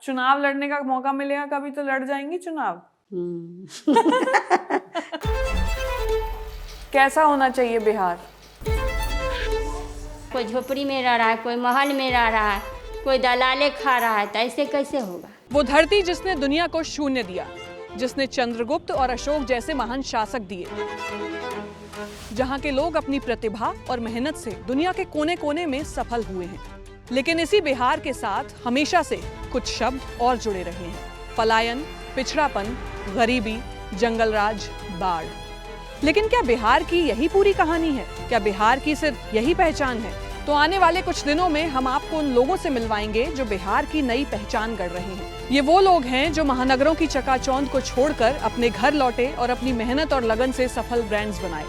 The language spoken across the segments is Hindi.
चुनाव लड़ने का मौका मिलेगा कभी तो लड़ जाएंगी चुनाव। कैसा होना चाहिए बिहार? कोई झोपड़ी में रह रहा है, कोई महल में रह रहा है, कोई दलाले खा रहा है, तो ऐसे कैसे होगा? वो धरती जिसने दुनिया को शून्य दिया, जिसने चंद्रगुप्त और अशोक जैसे महान शासक दिए, जहां के लोग अपनी प्रतिभा और मेहनत से दुनिया के कोने कोने में सफल हुए हैं। लेकिन इसी बिहार के साथ हमेशा से कुछ शब्द और जुड़े रहे हैं: पलायन, पिछड़ापन, गरीबी, जंगलराज, बाढ़। लेकिन क्या बिहार की यही पूरी कहानी है? क्या बिहार की सिर्फ यही पहचान है? तो आने वाले कुछ दिनों में हम आपको उन लोगों से मिलवाएंगे जो बिहार की नई पहचान गढ़ रहे हैं। ये वो लोग हैं जो महानगरों की चकाचौंध को छोड़कर अपने घर लौटे और अपनी मेहनत और लगन से सफल ब्रांड्स बनाए,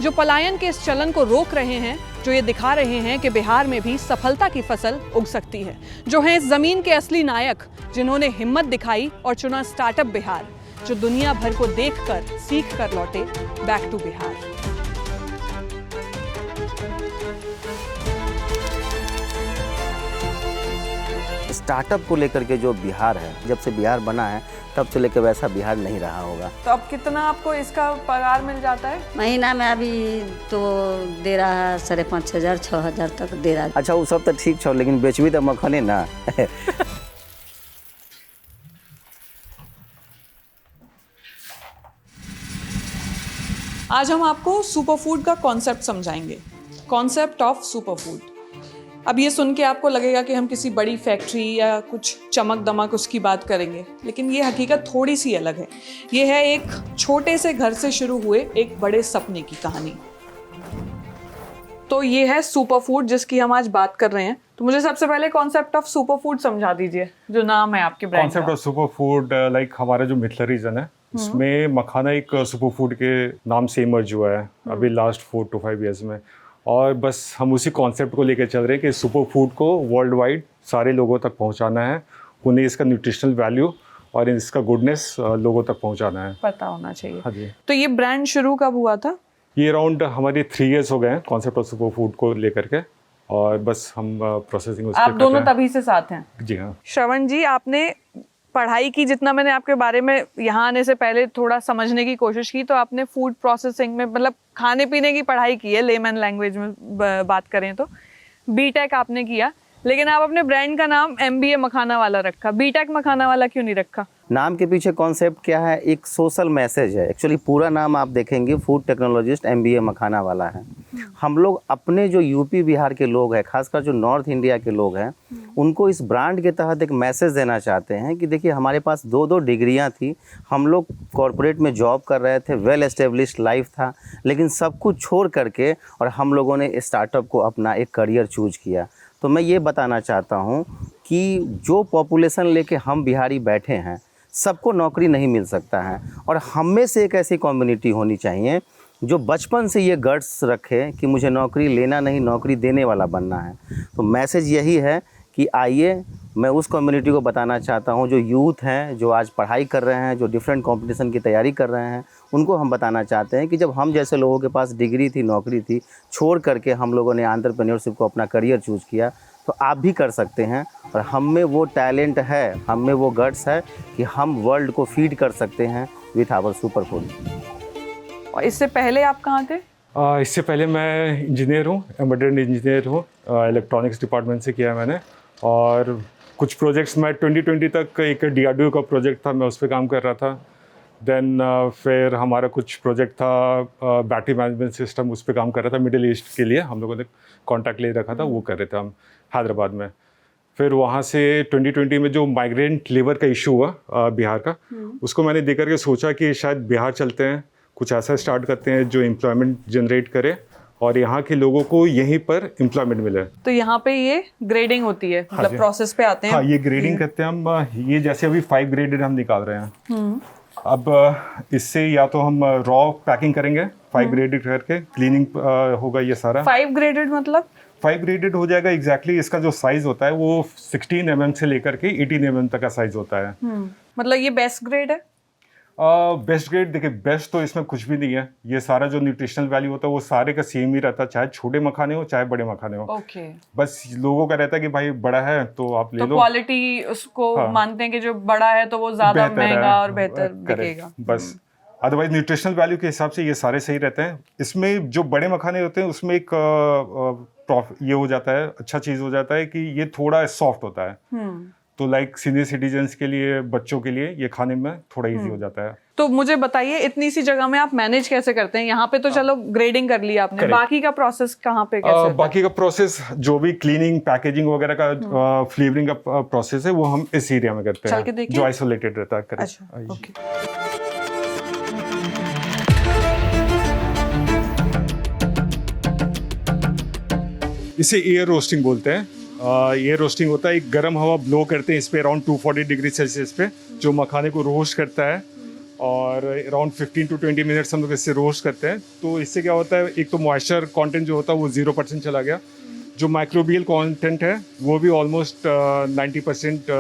जो पलायन के इस चलन को रोक रहे हैं, जो ये दिखा रहे हैं कि बिहार में भी सफलता की फसल उग सकती है, जो हैं इस जमीन के असली नायक, जिन्होंने हिम्मत दिखाई और चुना स्टार्टअप बिहार, जो दुनिया भर को देखकर सीख कर लौटे बैक टू बिहार। स्टार्टअप को लेकर के जो बिहार है, जब से बिहार बना है तब से लेकर वैसा बिहार नहीं रहा होगा। तो अब कितना आपको इसका पगार मिल जाता है? महीना में अभी तो दे रहा है 5,500 6,000 तक दे रहा है। अच्छा वो सब तो ठीक छो, लेकिन बेचबी तो मखने ना। आज हम आपको सुपर फूड का कॉन्सेप्ट समझाएंगे, कॉन्सेप्ट ऑफ सुपर फूड। अब ये सुन के आपको लगेगा कि हम किसी बड़ी फैक्ट्री या कुछ चमक दमक उसकी बात करेंगे, लेकिन ये हकीकत थोड़ी सी अलग है। ये है एक छोटे से घर से शुरू हुए एक बड़े सपने की कहानी। तो ये है सुपर फूड जिसकी हम आज बात कर रहे हैं। तो मुझे सबसे पहले कॉन्सेप्ट ऑफ सुपर फूड समझा दीजिए, जो नाम है आपके ब्रांड का। Concept of super food like हमारा जो मिथिला रीजन है उसमें मखाना एक सुपर फूड के नाम से इमर्ज हुआ है अभी लास्ट 4 to 5 years में। और बस हम उसी कॉन्सेप्ट को लेकर चल रहे हैं कि सुपर फूड को वर्ल्ड वाइड सारे लोगों तक पहुंचाना है, उन्हें इसका न्यूट्रिशनल वैल्यू और इसका गुडनेस लोगों तक पहुंचाना है, पता होना चाहिए। हाँ जी। तो ये ब्रांड शुरू कब हुआ था? ये अराउंड हमारे 3 years हो गए हैं कॉन्सेप्ट ऑफ सुपर फूड को लेकर के, और बस हम प्रोसेसिंग आप दोनों तभी से साथ हैं? जी हाँ। श्रवण जी, आपने पढ़ाई की, जितना मैंने आपके बारे में यहाँ आने से पहले थोड़ा समझने की कोशिश की, तो आपने फूड प्रोसेसिंग में, मतलब खाने पीने की पढ़ाई की है, लेमन लैंग्वेज में बात करें तो। बीटेक आपने किया, लेकिन आप अपने ब्रांड का नाम MBA मखाना वाला रखा। बीटेक मखाना वाला क्यों नहीं रखा? नाम के पीछे कॉन्सेप्ट क्या है? एक सोशल मैसेज है। एक्चुअली पूरा नाम आप देखेंगे फूड टेक्नोलॉजिस्ट MBA मखाना वाला है। हम लोग अपने जो यूपी बिहार के लोग हैं, खासकर जो नॉर्थ इंडिया के लोग हैं, उनको इस ब्रांड के तहत एक मैसेज देना चाहते हैं कि देखिए हमारे पास 2 डिग्रियां थी, हम लोग कॉरपोरेट में जॉब कर रहे थे, वेल एस्टेब्लिश्ड लाइफ था, लेकिन सब कुछ छोड़ करके और हम लोगों ने स्टार्टअप को अपना एक करियर चूज किया। तो मैं ये बताना चाहता हूँ कि जो पॉपुलेशन लेके हम बिहारी बैठे हैं, सबको नौकरी नहीं मिल सकता है, और हम में से एक ऐसी कम्युनिटी होनी चाहिए जो बचपन से ये गट्स रखे कि मुझे नौकरी लेना नहीं, नौकरी देने वाला बनना है। तो मैसेज यही है कि आइए, मैं उस कम्युनिटी को बताना चाहता हूँ जो यूथ हैं, जो आज पढ़ाई कर रहे हैं, जो डिफरेंट कंपटीशन की तैयारी कर रहे हैं, उनको हम बताना चाहते हैं कि जब हम जैसे लोगों के पास डिग्री थी, नौकरी थी, छोड़ करके हम लोगों ने एंटरप्रेन्योरशिप को अपना करियर चूज़ किया, तो आप भी कर सकते हैं। और हम में वो टैलेंट है, हम में वो गट्स है कि हम वर्ल्ड को फीड कर सकते हैं विथ आवर सुपर फूड। और इससे पहले आप कहाँ थे? इससे पहले मैं इंजीनियर हूँ, एम्बेडेड इंजीनियर हूँ, इलेक्ट्रॉनिक्स डिपार्टमेंट से किया है मैंने। और कुछ प्रोजेक्ट्स मैं 2020 तक एक DRDO का प्रोजेक्ट था, मैं उस पर काम कर रहा था। देन फिर हमारा कुछ प्रोजेक्ट था बैटरी मैनेजमेंट सिस्टम, उस पर काम कर रहा था मिडिल ईस्ट के लिए। हम लोगों ने कॉन्टैक्ट ले रखा था, वो कर रहे थे हम हैदराबाद में। फिर वहाँ से 2020 में जो माइग्रेंट लेबर का इशू हुआ बिहार का, उसको मैंने देख करके सोचा कि शायद बिहार चलते हैं, कुछ ऐसा स्टार्ट करते हैं जो एम्प्लॉयमेंट जनरेट करे और यहाँ के लोगों को यहीं पर एम्प्लॉयमेंट मिले। तो यहाँ पे ये ग्रेडिंग होती है, मतलब प्रोसेस पे आते हैं। हाँ, ये ग्रेडिंग करते हैं हम। ये जैसे अभी 5 ग्रेडेड हम निकाल रहे हैं। अब इससे या तो हम रॉ पैकिंग करेंगे, 5 ग्रेडेड करके क्लीनिंग होगा ये सारा। 5 ग्रेडेड मतलब 5 ग्रेडेड हो जाएगा एग्जैक्टली। इसका जो साइज होता है वो 16 mm से लेकर के 18 mm तक का साइज होता है। मतलब ये बेस्ट ग्रेड है? बेस्ट ग्रेड देखिए, बेस्ट तो इसमें कुछ भी नहीं है। ये सारा जो न्यूट्रिशनल वैल्यू होता है वो सारे का सेम ही रहता है, चाहे छोटे मखाने हो चाहे बड़े मखाने हो। ओके। बस लोगों का रहता है कि भाई बड़ा है तो आप ले तो लो। क्वालिटी उसको हाँ। मानते हैं कि जो बड़ा है तो वो ज्यादा बेहतर है, महंगा और बेहतर correct, बिकेगा। बस अदरवाइज न्यूट्रिशनल वैल्यू के हिसाब से ये सारे सही रहते हैं। इसमें जो बड़े मखाने होते हैं उसमें एक ये हो जाता है, अच्छा चीज़ हो जाता है कि ये थोड़ा सॉफ्ट होता है। तो लाइक सीनियर सिटीजन्स के लिए, बच्चों के लिए ये खाने में थोड़ा इजी हो जाता है। तो मुझे बताइए, इतनी सी जगह में आप मैनेज कैसे करते हैं? यहाँ पे तो चलो ग्रेडिंग कर लिया आपने, बाकी का प्रोसेस कहाँ पे कैसे होता है? बाकी का प्रोसेस जो भी क्लीनिंग, पैकेजिंग वगैरह का, फ्लेवरिंग का प्रोसेस है वो हम इस एरिया में करते चल के हैं, देखिए। जो आइसोलेटेड रहता है। correct। अच्छा, ओके। इसे एयर रोस्टिंग बोलते हैं। एयर रोस्टिंग होता है, एक गर्म हवा ब्लो करते हैं इस पे अराउंड 240 डिग्री सेल्सियस पे, जो मखाने को रोस्ट करता है। और अराउंड 15 to 20 मिनट्स हम लोग इससे रोस्ट करते हैं। तो इससे क्या होता है, एक तो मॉइस्चर कंटेंट जो होता है वो 0% चला गया, जो माइक्रोबियल कंटेंट है वो भी ऑलमोस्ट 90%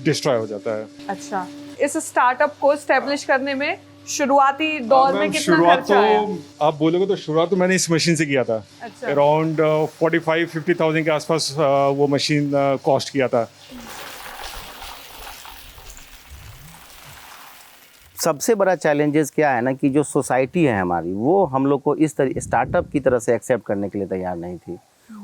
डिस्ट्रॉय हो जाता है। अच्छा, इस स्टार्टअप को एस्टेब्लिश करने में शुरुआती दौर में कितना शुरुआत खर्चा आया? तो आप बोलोगे तो शुरुआत तो मैंने इस मशीन से किया था। अच्छा। अराउंड 45-50,000 के आसपास वो मशीन कॉस्ट किया था। सबसे बड़ा चैलेंजेस क्या है ना कि जो सोसाइटी है हमारी, वो हम लोग को इस तरह स्टार्टअप की तरह से एक्सेप्ट करने के लिए तैयार नहीं थी।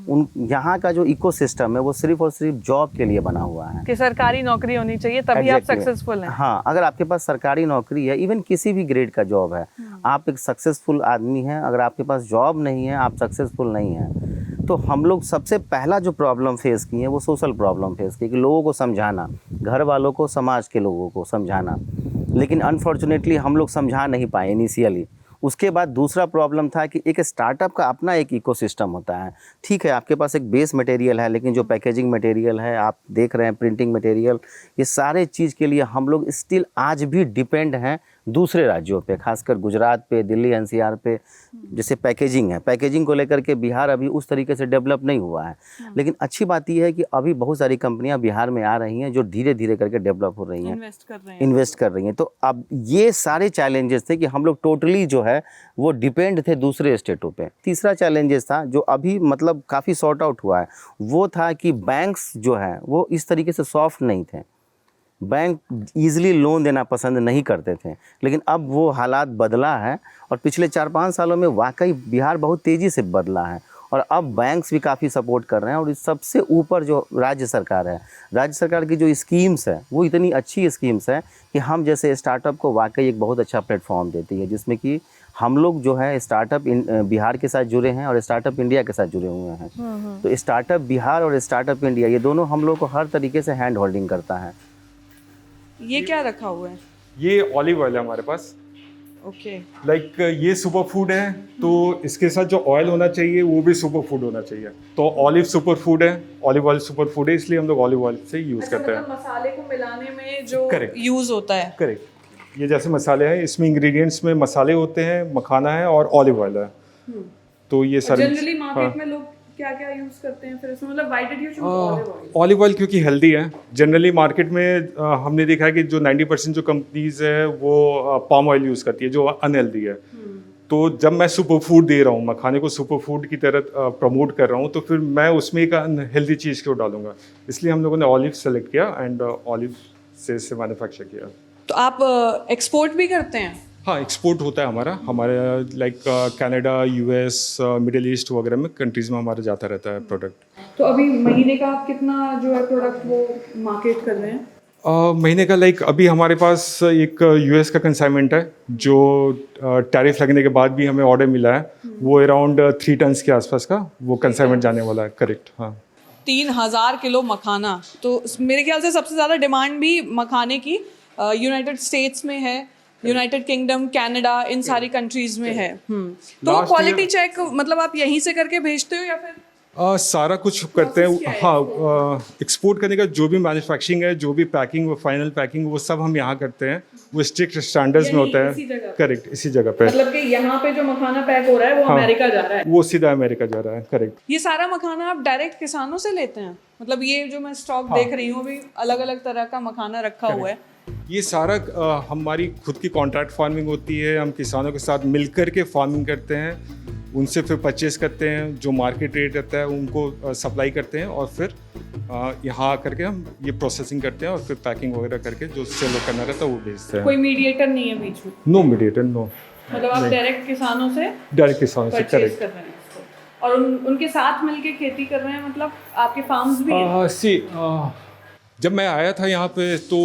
उन यहाँ का जो इकोसिस्टम है वो सिर्फ और सिर्फ जॉब के लिए बना हुआ है कि सरकारी नौकरी होनी चाहिए तभी आप Exactly. सक्सेसफुल हैं। हाँ, अगर आपके पास सरकारी नौकरी है, इवन किसी भी ग्रेड का जॉब है, आप एक सक्सेसफुल आदमी हैं। अगर आपके पास जॉब नहीं है, आप सक्सेसफुल नहीं हैं। तो हम लोग सबसे पहला जो प्रॉब्लम फेस किए हैं वो सोशल प्रॉब्लम फेस की, कि लोगों को समझाना, घर वालों को, समाज के लोगों को समझाना। लेकिन अनफॉर्चुनेटली हम लोग समझा नहीं पाए इनिशियली। उसके बाद दूसरा प्रॉब्लम था कि एक स्टार्टअप का अपना एक इकोसिस्टम होता है। ठीक है, आपके पास एक बेस मटेरियल है, लेकिन जो पैकेजिंग मटेरियल है, आप देख रहे हैं प्रिंटिंग मटेरियल, ये सारे चीज़ के लिए हम लोग स्टिल आज भी डिपेंड हैं दूसरे राज्यों पे, खासकर गुजरात पे, दिल्ली एनसीआर पे। जैसे पैकेजिंग है, पैकेजिंग को लेकर के बिहार अभी उस तरीके से डेवलप नहीं हुआ है। लेकिन अच्छी बात यह है कि अभी बहुत सारी कंपनियां बिहार में आ रही हैं जो धीरे धीरे करके डेवलप हो रही हैं, इन्वेस्ट कर रही हैं। तो अब ये सारे चैलेंजेस थे कि हम लोग टोटली जो है वो डिपेंड थे दूसरे स्टेटों पे। तीसरा चैलेंजेस था जो अभी मतलब काफ़ी सॉर्ट आउट हुआ है, वो था कि बैंक्स जो है वो इस तरीके से सॉफ्ट नहीं थे। बैंक ईज़िली लोन देना पसंद नहीं करते थे। लेकिन अब वो हालात बदला है और पिछले 4-5 सालों में वाकई बिहार बहुत तेज़ी से बदला है और अब बैंक्स भी काफ़ी सपोर्ट कर रहे हैं। और इस सबसे ऊपर जो राज्य सरकार है, राज्य सरकार की जो स्कीम्स है वो इतनी अच्छी स्कीम्स है कि हम जैसे स्टार्टअप को वाकई एक बहुत अच्छा प्लेटफॉर्म देती है, जिसमें कि हम लोग जो है स्टार्टअप बिहार के साथ जुड़े हैं और स्टार्टअप इंडिया के साथ जुड़े हुए हैं। तो स्टार्टअप बिहार और स्टार्टअप इंडिया ये दोनों हम लोग को हर तरीके से हैंड होल्डिंग करता है। ये क्या रखा हुआ है? ये ऑलिव ऑयल है हमारे पास। ओके। लाइक ये सुपर फूड है, तो इसके साथ जो ऑयल होना चाहिए वो भी सुपर फूड होना चाहिए। तो ऑलिव सुपर फूड है, ऑलिव ऑयल सुपर फूड है, इसलिए हम लोग ऑलिव ऑयल से यूज़ करते हैं। मसाले को मिलाने में जो Correct. यूज होता है। करेक्ट। ये जैसे मसाले हैं, इसमें इंग्रेडिएंट्स में मसाले होते हैं, मखाना है और ऑलिव ऑयल है। तो ये सारी जनरली मार्केट में लोग क्या क्या यूज करते हैं फिर इसमें, मतलब why did you choose olive oil? Olive oil क्योंकि हेल्दी है। जनरली मार्केट में हमने देखा है कि जो 90% जो कंपनीज है वो पाम ऑयल यूज़ करती है, जो अनहेल्दी है। तो जब मैं सुपर फूड दे रहा हूँ, मखाने को सुपर फूड की तरह प्रमोट कर रहा हूँ, तो फिर मैं उसमें एक अनहेल्दी चीज़ क्यों डालूंगा। इसलिए हम लोगों ने ऑलिव सेलेक्ट किया एंड ऑलिव से मैन्युफैक्चर किया। तो आप एक्सपोर्ट भी करते हैं? हाँ, एक्सपोर्ट होता है हमारे like Canada, US, middle east वगैरह में कंट्रीज़ में हमारा जाता रहता है प्रोडक्ट। तो अभी महीने का आप कितना जो है प्रोडक्ट वो मार्केट कर रहे हैं? महीने का लाइक अभी हमारे पास एक यूएस का कंसाइनमेंट है जो टैरिफ लगने के बाद भी हमें ऑर्डर मिला है, वो अराउंड 3 टन्स के आसपास का वो कंसाइनमेंट जाने वाला है। करेक्ट। हाँ, 3000 किलो मखाना, तो मेरे ख्याल से सबसे ज़्यादा डिमांड भी मखाने की यूनाइटेड स्टेट्स में है, यूनाइटेड किंगडम, कनाडा, इन सारी कंट्रीज में है। तो क्वालिटी चेक मतलब आप यहीं से करके भेजते हो या फिर? सारा कुछ करते हैं। हाँ, एक्सपोर्ट करने का जो भी मैन्युफैक्चरिंग है, जो भी पैकिंग, वो फाइनल पैकिंग, वो सब हम यहाँ करते हैं। वो स्ट्रिक्ट स्टैंडर्ड्स में होता है। करेक्ट, इसी जगह पे। मतलब कि यहाँ पे जो मखाना पैक हो रहा है वो अमेरिका जा रहा है? वो सीधा अमेरिका जा रहा है। करेक्ट। ये सारा मखाना आप डायरेक्ट किसानों से लेते हैं? मतलब ये जो मैं स्टॉक देख रही हूँ अभी अलग अलग तरह का मखाना रखा हुआ है, ये सारा हमारी खुद की कॉन्ट्रैक्ट फार्मिंग होती है, हम किसानों के साथ मिलकर के फार्मिंग करते हैं, उनसे फिर परचेस करते हैं, जो मार्केट रेट रहता है उनको सप्लाई करते हैं और फिर यहाँ आकर के हम ये प्रोसेसिंग करते हैं और फिर पैकिंग वगैरह करके जो सेल करना रहता है वो बेचते हैं। कोई मीडिएटर नहीं है बीच में? No mediator, no. मतलब आप डायरेक्ट किसानों से डायरेक्ट किसानों से, परचेज करेक्ट। कर रहे हैं इसको, और उनके साथ मिलके खेती कर रहे हैं, मतलब आपके फार्म्स भी हैं? जब मैं आया था यहाँ पे तो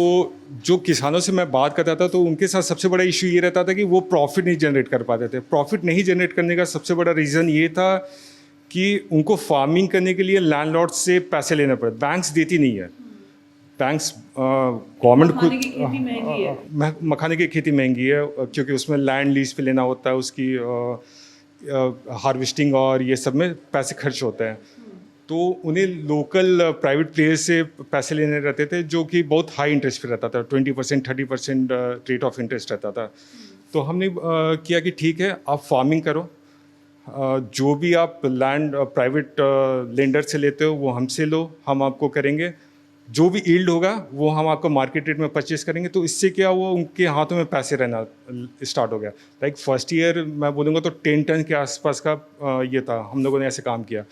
जो किसानों से मैं बात करता था तो उनके साथ सबसे बड़ा इशू ये रहता था कि वो प्रॉफिट नहीं जनरेट कर पाते थे। प्रॉफिट नहीं जनरेट करने का सबसे बड़ा रीज़न ये था कि उनको फार्मिंग करने के लिए लैंडलॉर्ड से पैसे लेने पड़े, बैंक्स देती नहीं है। बैंक्स गवर्नमेंट खुद, मखाने की खेती महंगी है क्योंकि उसमें लैंड लीज पे लेना होता है, उसकी हार्वेस्टिंग और ये सब में पैसे खर्च होते हैं, तो उन्हें लोकल प्राइवेट प्लेयर से पैसे लेने रहते थे जो कि बहुत हाई इंटरेस्ट पे रहता था, 20% 30% रेट ऑफ इंटरेस्ट रहता था। तो हमने किया कि ठीक है आप फार्मिंग करो, जो भी आप लैंड प्राइवेट लेंडर से लेते हो वो हमसे लो, हम आपको करेंगे, जो भी यील्ड होगा वो हम आपको मार्केट रेट में परचेस करेंगे। तो इससे क्या हुआ, उनके हाथों में पैसे रहना स्टार्ट हो गया। लाइक फर्स्ट ईयर मैं बोलूँगा तो 10 टन के आसपास का ये था, हम लोगों ने ऐसे काम किया।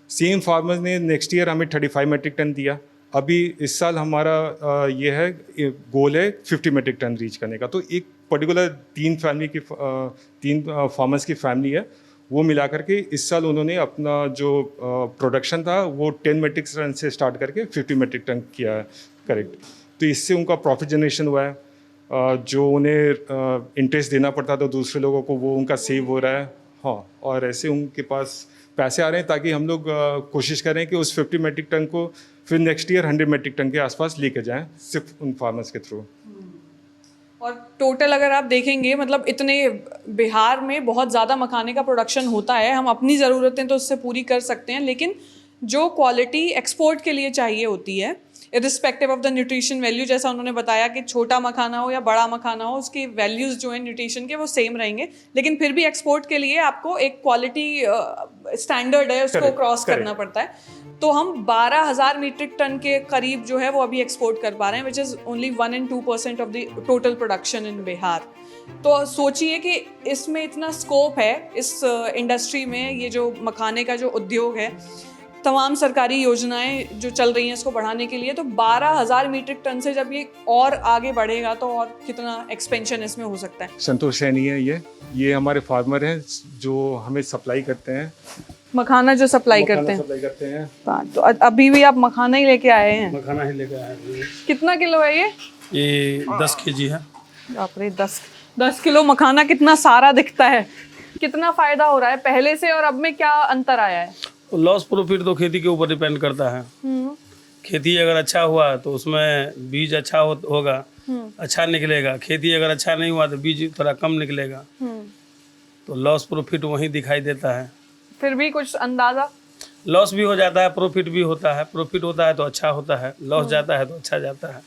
सेम फार्मर्स ने नेक्स्ट ईयर हमें 35 मेट्रिक टन दिया। अभी इस साल हमारा ये है गोल है 50 मेट्रिक टन रीच करने का। तो एक पर्टिकुलर 3 फार्मर्स की फैमिली है, वो मिला करके इस साल उन्होंने अपना जो प्रोडक्शन था वो 10 मेट्रिक टन से स्टार्ट करके 50 मेट्रिक टन किया है, करेक्ट। तो इससे उनका प्रॉफिट जनरेशन हुआ है, जो उन्हें इंटरेस्ट देना पड़ता था दूसरे लोगों को वो उनका सेव हो रहा है। हाँ, और ऐसे उनके पास पैसे आ रहे हैं ताकि हम लोग कोशिश करें कि उस 50 मेट्रिक टन को फिर नेक्स्ट ईयर 100 मेट्रिक टन के आसपास लेके जाएं, सिर्फ उन फार्मर्स के थ्रू। और टोटल अगर आप देखेंगे मतलब इतने बिहार में बहुत ज़्यादा मखाने का प्रोडक्शन होता है, हम अपनी ज़रूरतें तो उससे पूरी कर सकते हैं, लेकिन जो क्वालिटी एक्सपोर्ट के लिए चाहिए होती है irrespective of the nutrition value, जैसा उन्होंने बताया कि छोटा मखाना हो या बड़ा मखाना हो उसकी वैल्यूज़ जो है न्यूट्रिशन के वो सेम रहेंगे, लेकिन फिर भी एक्सपोर्ट के लिए आपको एक क्वालिटी स्टैंडर्ड है उसको क्रॉस करना पड़ता है। तो हम 12,000 मीट्रिक टन के करीब जो है वो अभी एक्सपोर्ट कर पा रहे हैं, which is only 1 and 2% of the total production in Bihar. तो सोचिए कि इसमें इतना स्कोप है इस इंडस्ट्री में, ये जो मखाने का जो उद्योग है, तमाम सरकारी योजनाएं जो चल रही हैं इसको बढ़ाने के लिए, तो 12,000 मीट्रिक टन से जब ये और आगे बढ़ेगा तो और कितना एक्सपेंशन इसमें हो सकता है। संतोष सैनी है ये हमारे फार्मर हैं जो हमें सप्लाई करते हैं, मखाना जो सप्लाई करते हैं। तो अभी भी आप मखाना ही लेके आए हैं? मखाना ही लेके आए हैं। कितना किलो है ये 10 kg है। बाप रे, 10 किलो मखाना कितना सारा दिखता है। कितना फायदा हो रहा है पहले से और अब में, क्या अंतर आया है? लॉस प्रॉफिट तो खेती के ऊपर डिपेंड करता है। खेती अगर अच्छा हुआ तो उसमें बीज अच्छा होगा, अच्छा निकलेगा। खेती अगर अच्छा नहीं हुआ तो बीज थोड़ा कम निकलेगा। तो लॉस प्रॉफिट वहीं दिखाई देता है। फिर भी कुछ अंदाजा? लॉस भी हो जाता है, प्रॉफिट भी होता है। प्रॉफिट होता है तो अच्छा होता है, लॉस जाता है तो अच्छा जाता है।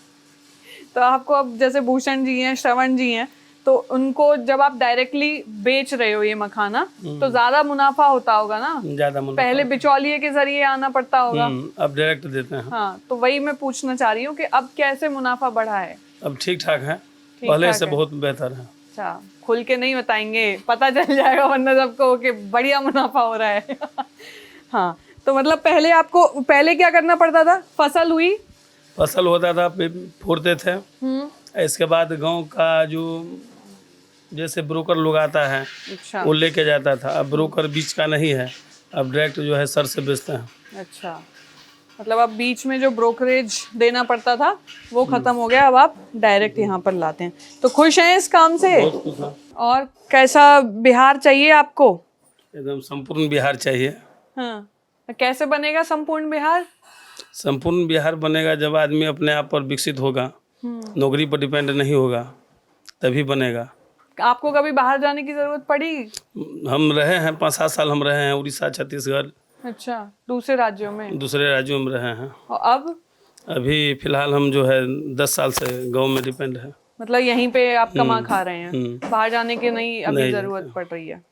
तो आपको अब जैसे भूषण जी हैं, श्रवण जी हैं, तो उनको जब आप डायरेक्टली बेच रहे हो ये मखाना तो ज्यादा मुनाफा होता होगा ना? ज्यादा मुनाफा। पहले बिचौलिए के जरिए आना पड़ता होगा, अब डायरेक्ट देते हैं। हाँ, तो वही मैं पूछना चाह रही हूँ कि अब कैसे मुनाफा बढ़ा है? अब ठीक ठाक है, पहले से बहुत बेहतर है। अच्छा, खुल के नहीं बताएंगे, पता चल जाएगा वरना सबको कि बढ़िया मुनाफा हो रहा है। हाँ, तो मतलब पहले क्या करना पड़ता था? फसल हुई, फसल होता था, फोड़ते थे। इसके बाद गांव का जो जैसे ब्रोकर लोग आता है, अच्छा, वो लेके जाता था। अब ब्रोकर बीच का नहीं है, अब डायरेक्ट जो है सर से बेचते हैं। अच्छा, मतलब अब बीच में जो ब्रोकरेज देना पड़ता था वो खत्म हो गया, अब आप डायरेक्ट यहाँ पर लाते हैं। तो खुश हैं इस काम से? और कैसा बिहार चाहिए आपको? एकदम संपूर्ण बिहार चाहिए। हाँ, कैसे बनेगा संपूर्ण बिहार? संपूर्ण बिहार बनेगा जब आदमी अपने आप पर विकसित होगा, नौकरी पर डिपेंड नहीं होगा, तभी बनेगा। आपको कभी बाहर जाने की जरूरत पड़ी? हम रहे हैं 5-7 साल हम रहे हैं उड़ीसा, छत्तीसगढ़। अच्छा, दूसरे राज्यों में? दूसरे राज्यों में रहे हैं। और अब? अभी फिलहाल हम जो है 10 साल से गांव में डिपेंड है। मतलब यहीं पे आप कमा खा रहे हैं, बाहर जाने की नहीं अभी जरूरत पड़ रही है।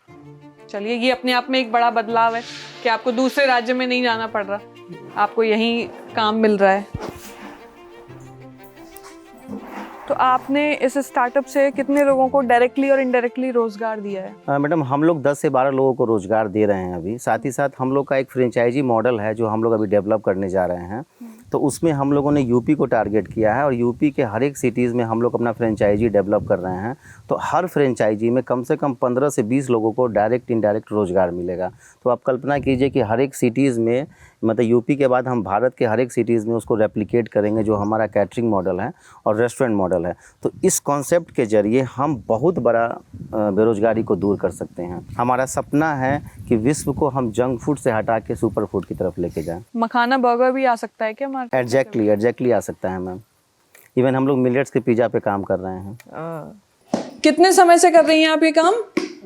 चलिए, ये अपने आप में एक बड़ा बदलाव है कि आपको दूसरे राज्य में नहीं जाना पड़ रहा, आपको यहीं काम मिल रहा है। तो आपने इस स्टार्टअप से कितने लोगों को डायरेक्टली और इनडायरेक्टली रोजगार दिया है? मैडम हम लोग 10 से 12 लोगों को रोज़गार दे रहे हैं अभी। साथ ही साथ हम लोग का एक फ्रेंचाइजी मॉडल है जो हम लोग अभी डेवलप करने जा रहे हैं। तो उसमें हम लोगों ने यूपी को टारगेट किया है और यूपी के हर एक सिटीज़ में हम लोग अपना फ्रेंचाइजी डेवलप कर रहे हैं। तो हर फ्रेंचाइजी में कम से कम 15 से 20 लोगों को डायरेक्ट इनडायरेक्ट रोज़गार मिलेगा। तो आप कल्पना कीजिए कि हर एक सिटीज़ में, मतलब यूपी के बाद हम भारत के हर एक सिटीज़ में उसको रेप्लिकेट करेंगे, जो हमारा कैटरिंग मॉडल है और रेस्टोरेंट मॉडल है। तो इस कॉन्सेप्ट के ज़रिए हम बहुत बड़ा बेरोज़गारी को दूर कर सकते हैं। हमारा सपना है कि विश्व को हम जंक फूड से हटा के सुपर फूड की तरफ लेके जाएं। मखाना बर्गर भी आ सकता है क्या मार्केट? एग्जैक्टली आ सकता है मैम। इवन हम लोग मिलेट्स के पिज़्ज़ा पे काम कर रहे हैं। कितने समय से कर रही हैं आप ये काम?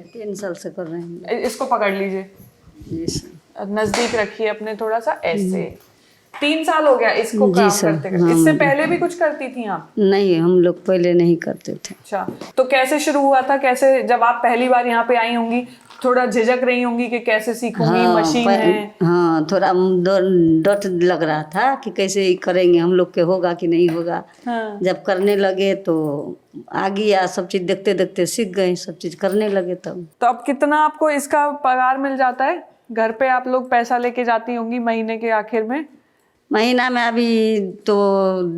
3 साल से कर रहे हैं। इसको पकड़ लीजिए, जी सर। नजदीक रखिए अपने थोड़ा सा, ऐसे। 3 साल हो गया इसको जी काम सर, करते करते। हाँ। इससे पहले भी कुछ करती थी आप? नहीं, हम लोग पहले नहीं करते थे। अच्छा, तो कैसे शुरू हुआ था? कैसे, जब आप पहली बार यहाँ पे आई होंगी थोड़ा झिझक रही होंगी कि कैसे सीखूंगी, मशीन है? हाँ, थोड़ा डर लग रहा था कि कैसे करेंगे, हम लोग के होगा कि नहीं होगा। हाँ। जब करने लगे तो आ गया, सब चीज़ देखते देखते सीख गए, सब चीज़ करने लगे तब। तो अब कितना आपको इसका पगार मिल जाता है? घर पे आप लोग पैसा लेके जाती होंगी महीने के आखिर में? महीना में अभी तो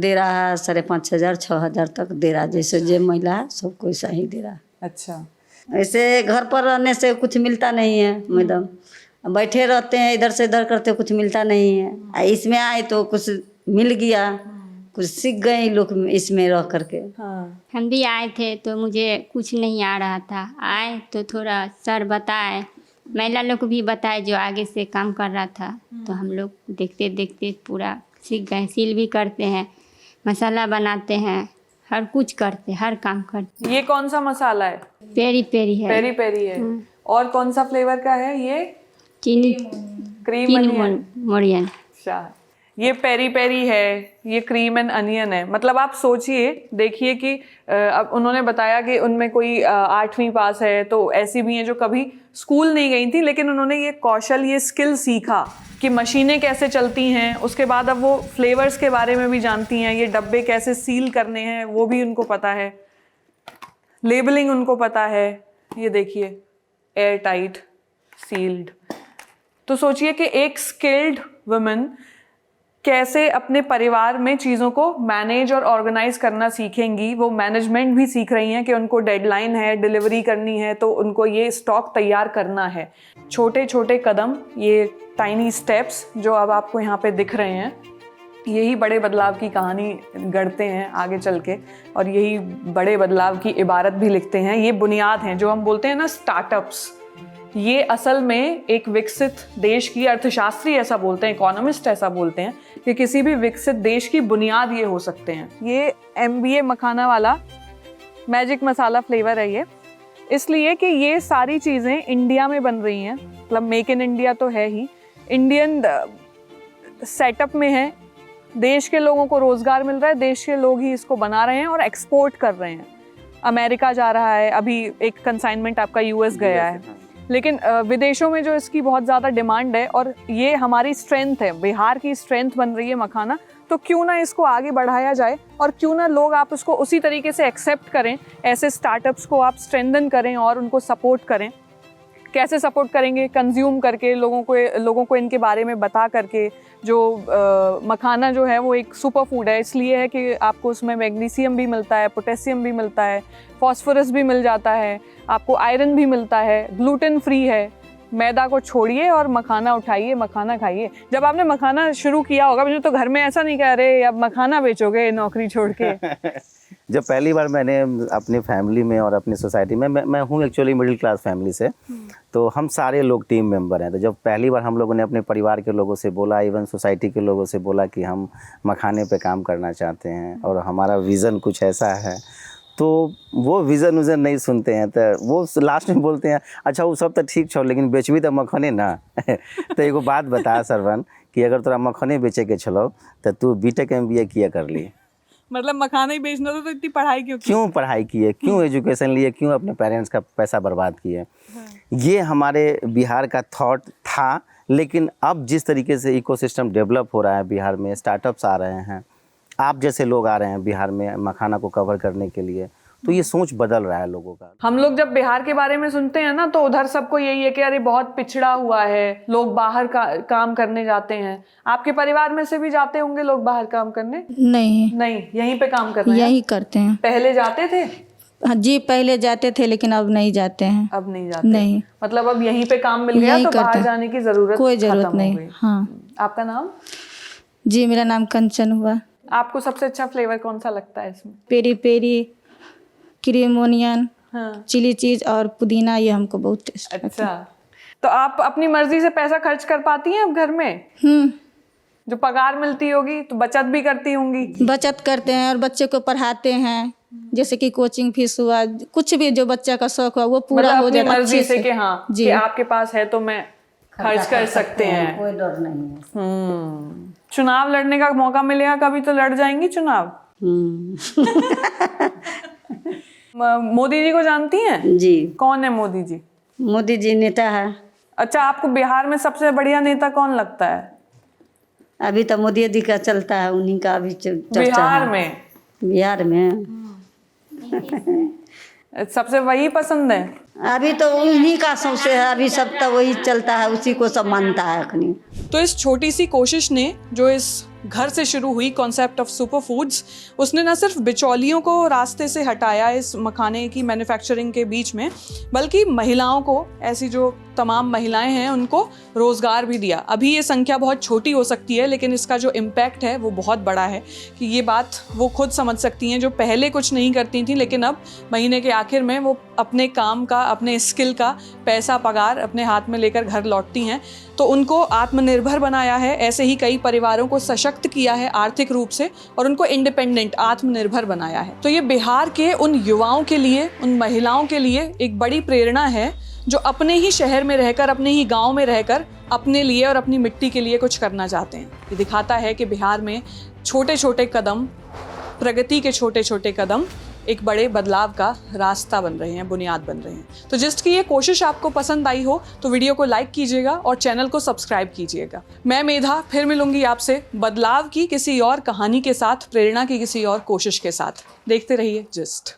दे रहा है 5,500 6,000 तक दे रहा, जैसे जो महिला है सबको ऐसा ही दे रहा। अच्छा। ऐसे घर पर रहने से कुछ मिलता नहीं है मैडम, बैठे रहते हैं इधर से इधर करते, कुछ मिलता नहीं है। इसमें आए तो कुछ मिल गया, कुछ सीख गए लोग इसमें रह करके। हाँ। हम भी आए थे तो मुझे कुछ नहीं आ रहा था, आए तो थोड़ा सर बताए, महिला लोग को भी बताए जो आगे से काम कर रहा था, तो हम लोग देखते देखते पूरा सीख गए। सील भी करते हैं, मसाला बनाते हैं, हर कुछ करते, हर काम करते। ये कौन सा मसाला है? पेरी पेरी है। पेरी पेरी है। और कौन सा फ्लेवर का है ये? चीनी क्रीम अनियन। मोरियन। अच्छा, ये पेरी पेरी है, ये क्रीम एंड अनियन है। मतलब आप सोचिए, देखिए कि अब उन्होंने बताया कि उनमें कोई 8वीं पास है, तो ऐसी भी हैं जो कभी स्कूल नहीं गई थी, लेकिन उन्होंने ये कौशल, ये स्किल सीखा कि मशीनें कैसे चलती हैं। उसके बाद अब वो फ्लेवर्स के बारे में भी जानती हैं, ये डब्बे कैसे सील करने हैं वो भी उनको पता है, लेबलिंग उनको पता है। ये देखिए, एयर टाइट, सील्ड। तो सोचिए कि एक स्किल्ड वुमेन कैसे अपने परिवार में चीज़ों को मैनेज और ऑर्गेनाइज करना सीखेंगी। वो मैनेजमेंट भी सीख रही हैं कि उनको डेडलाइन है, डिलीवरी करनी है, तो उनको ये स्टॉक तैयार करना है। छोटे छोटे कदम, ये टाइनी स्टेप्स जो अब आपको यहाँ पे दिख रहे हैं, यही बड़े बदलाव की कहानी गढ़ते हैं आगे चल के, और यही बड़े बदलाव की इबारत भी लिखते हैं। ये बुनियाद हैं जो हम बोलते हैं ना स्टार्टअप्स। ये असल में एक विकसित देश की, अर्थशास्त्री ऐसा बोलते हैं, इकोनॉमिस्ट ऐसा बोलते हैं कि किसी भी विकसित देश की बुनियाद ये हो सकते हैं। ये MBA मखाना वाला मैजिक मसाला फ्लेवर है ये, इसलिए कि ये सारी चीज़ें इंडिया में बन रही हैं। मतलब मेक इन इंडिया तो है ही, इंडियन सेटअप में है, देश के लोगों को रोज़गार मिल रहा है, देश के लोग ही इसको बना रहे हैं और एक्सपोर्ट कर रहे हैं। अमेरिका जा रहा है, अभी एक कंसाइनमेंट आपका US गया है, लेकिन विदेशों में जो इसकी बहुत ज़्यादा डिमांड है और ये हमारी स्ट्रेंथ है, बिहार की स्ट्रेंथ बन रही है मखाना। तो क्यों ना इसको आगे बढ़ाया जाए और क्यों ना लोग आप इसको उसी तरीके से एक्सेप्ट करें, ऐसे स्टार्टअप्स को आप स्ट्रेंथन करें और उनको सपोर्ट करें। कैसे सपोर्ट करेंगे? कंज्यूम करके, लोगों को इनके बारे में बता करके। जो मखाना जो है वो एक सुपर फूड है, इसलिए है कि आपको उसमें मैग्नीशियम भी मिलता है, पोटेशियम भी मिलता है, फॉस्फोरस भी मिल जाता है, आपको आयरन भी मिलता है, ग्लूटेन फ्री है। मैदा को छोड़िए और मखाना उठाइए, मखाना खाइए। जब आपने मखाना शुरू किया होगा, मुझे तो घर में ऐसा नहीं कह रहे अब मखाना बेचोगे नौकरी छोड़ के। जब पहली बार मैंने अपनी फैमिली में और अपनी सोसाइटी में, मैं हूँ एक्चुअली मिडिल क्लास फैमिली से, तो हम सारे लोग टीम मेंबर हैं। तो जब पहली बार हम लोगों ने अपने परिवार के लोगों से बोला, इवन सोसाइटी के लोगों से बोला कि हम मखाने पे काम करना चाहते हैं और हमारा विज़न कुछ ऐसा है, तो वो विज़न नहीं सुनते हैं। तो वो लास्ट में बोलते हैं, अच्छा वो सब तो ठीक छो, लेकिन बेचबी तो मखने ना। तो एगो बात बता सरवन कि अगर तोरा मखने बेचे के छलो तो तू BTech MBA किया कर ली। मतलब मखाना ही बेचना तो इतनी पढ़ाई क्यों पढ़ाई की है, क्यों एजुकेशन लिए, क्यों अपने पेरेंट्स का पैसा बर्बाद किए। ये हमारे बिहार का थॉट था। लेकिन अब जिस तरीके से इकोसिस्टम डेवलप हो रहा है बिहार में, स्टार्टअप्स आ रहे हैं, आप जैसे लोग आ रहे हैं बिहार में मखाना को कवर करने के लिए, तो ये सोच बदल रहा है लोगों का। हम लोग जब बिहार के बारे में सुनते हैं ना, तो उधर सबको यही है कि अरे बहुत पिछड़ा हुआ है, लोग बाहर काम करने जाते हैं। आपके परिवार में से भी जाते होंगे लोग बाहर काम करने? नहीं, नहीं, यहीं पे काम कर रहे हैं। यही करते हैं। पहले जाते थे? हाँ जी, पहले जाते थे लेकिन अब नहीं जाते हैं। अब नहीं जाते? नहीं, मतलब अब यहीं पे काम मिल गया यहीं तो बाहर करते हैं। जाने की जरूरत कोई जरूरत खत्म हो नहीं। गई। हाँ आपका नाम? जी, मेरा नाम कंचन हुआ। आपको सबसे अच्छा फ्लेवर कौन सा लगता है इसमें? पेरी पेरी, क्रीम ओनियन, हाँ। चिली चीज और पुदीना, ये हमको बहुत टेस्ट। अच्छा, तो आप अपनी मर्जी से पैसा खर्च कर पाती हैं अब घर में? जो पगार मिलती होगी तो बचत भी करती होंगी? बचत करते हैं और बच्चे को पढ़ाते हैं, जैसे कि कोचिंग फीस हुआ, कुछ भी जो बच्चा का शौक हुआ वो पूरा मतलब हो अपनी जाता मर्जी अच्छे से से। कि हाँ जी। कि आपके पास है तो मैं खर्च कर सकते हैं। कोई डर नहीं है। चुनाव लड़ने का मौका मिलेगा कभी तो लड़ जाएंगी चुनाव? मोदी जी को जानती हैं? जी, कौन है मोदी जी? मोदी जी नेता है। अच्छा, आपको बिहार में सबसे बढ़िया नेता कौन लगता है? अभी तो मोदी जी का चलता है, उन्हीं का अभी चर्चा बिहार है। में बिहार में सबसे वही पसंद है? अभी तो उन्हीं का सबसे है, अभी सब तो वही चलता है, उसी को सब मानता है अखनी। तो इस छोटी सी कोशिश ने, जो इस घर से शुरू हुई कॉन्सेप्ट ऑफ सुपर फूड्स, उसने न सिर्फ बिचौलियों को रास्ते से हटाया इस मखाने की मैन्युफैक्चरिंग के बीच में, बल्कि महिलाओं को, ऐसी जो तमाम महिलाएं हैं उनको रोज़गार भी दिया। अभी ये संख्या बहुत छोटी हो सकती है लेकिन इसका जो इम्पैक्ट है वो बहुत बड़ा है कि ये बात वो खुद समझ सकती हैं जो पहले कुछ नहीं करती थी, लेकिन अब महीने के आखिर में वो अपने काम का, अपने स्किल का पैसा, पगार अपने हाथ में लेकर घर लौटती हैं। तो उनको आत्मनिर्भर बनाया है, ऐसे ही कई परिवारों को सशक्त किया है आर्थिक रूप से और उनको इंडिपेंडेंट, आत्मनिर्भर बनाया है। तो ये बिहार के उन युवाओं के लिए, उन महिलाओं के लिए एक बड़ी प्रेरणा है जो अपने ही शहर में रहकर, अपने ही गांव में रहकर अपने लिए और अपनी मिट्टी के लिए कुछ करना चाहते हैं। ये दिखाता है कि बिहार में छोटे छोटे कदम, प्रगति के छोटे छोटे कदम एक बड़े बदलाव का रास्ता बन रहे हैं, बुनियाद बन रहे हैं। तो जिस्ट की ये कोशिश आपको पसंद आई हो तो वीडियो को लाइक कीजिएगा और चैनल को सब्सक्राइब कीजिएगा। मैं मेधा फिर मिलूंगी आपसे बदलाव की किसी और कहानी के साथ, प्रेरणा की किसी और कोशिश के साथ। देखते रहिए जिस्ट।